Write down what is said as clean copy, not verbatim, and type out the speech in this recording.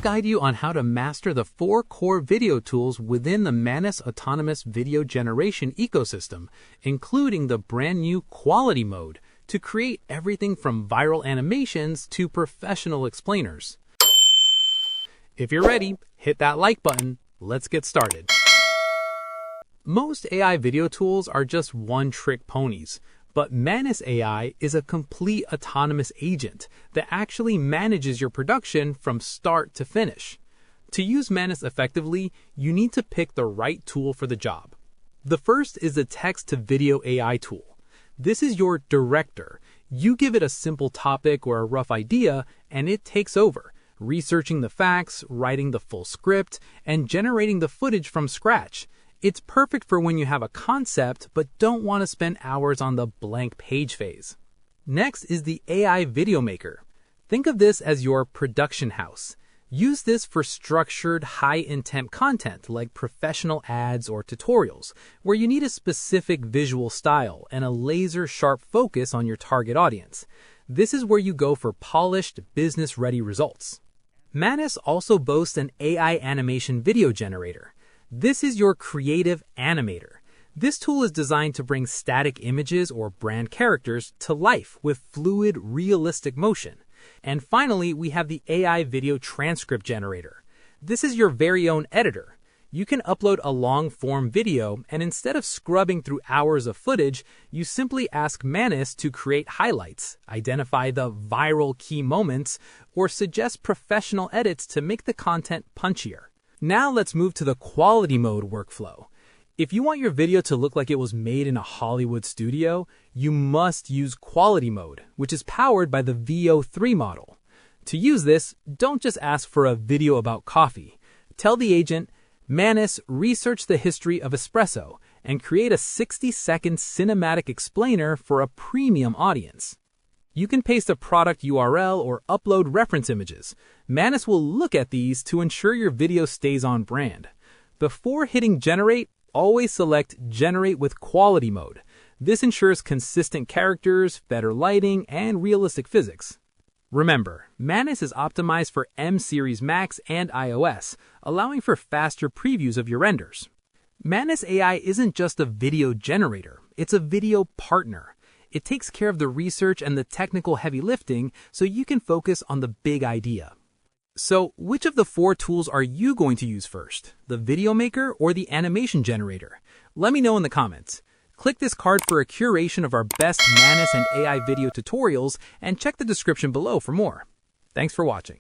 guide you on how to master the 4 core video tools within the Manus autonomous video generation ecosystem, including the brand new quality mode, to create everything from viral animations to professional explainers. If you're ready, hit that like button. Let's get started. Most AI video tools are just one-trick ponies, but Manus AI is a complete autonomous agent that actually manages your production from start to finish. To use Manus effectively, you need to pick the right tool for the job. The first is the text-to-video AI tool. This is your director. You give it a simple topic or a rough idea, and it takes over, researching the facts, writing the full script, and generating the footage from scratch. It's perfect for when you have a concept but don't want to spend hours on the blank page phase. Next is the AI Video Maker. Think of this as your production house. Use this for structured, high-intent content like professional ads or tutorials, where you need a specific visual style and a laser-sharp focus on your target audience. This is where you go for polished, business-ready results. Manus also boasts an AI animation video generator. This is your creative animator. This tool is designed to bring static images or brand characters to life with fluid, realistic motion. And finally, we have the AI Video Transcript Generator. This is your very own editor. You can upload a long-form video, and instead of scrubbing through hours of footage, you simply ask Manus to create highlights, identify the viral key moments, or suggest professional edits to make the content punchier. Now let's move to the quality mode workflow. If you want your video to look like it was made in a Hollywood studio, you must use quality mode, which is powered by the VO3 model. To use this, don't just ask for a video about coffee. Tell the agent, Manus, research the history of espresso and create a 60-second cinematic explainer for a premium audience. You can paste a product URL or upload reference images. Manus will look at these to ensure your video stays on brand. Before hitting generate, always select Generate with Quality mode. This ensures consistent characters, better lighting, and realistic physics. Remember, Manus is optimized for M-Series Macs and iOS, allowing for faster previews of your renders. Manus AI isn't just a video generator, it's a video partner. It takes care of the research and the technical heavy lifting so you can focus on the big idea. So, which of the 4 tools are you going to use first? The Video Maker or the Animation Generator? Let me know in the comments. Click this card for a curation of our best Manus and AI video tutorials and check the description below for more. Thanks for watching.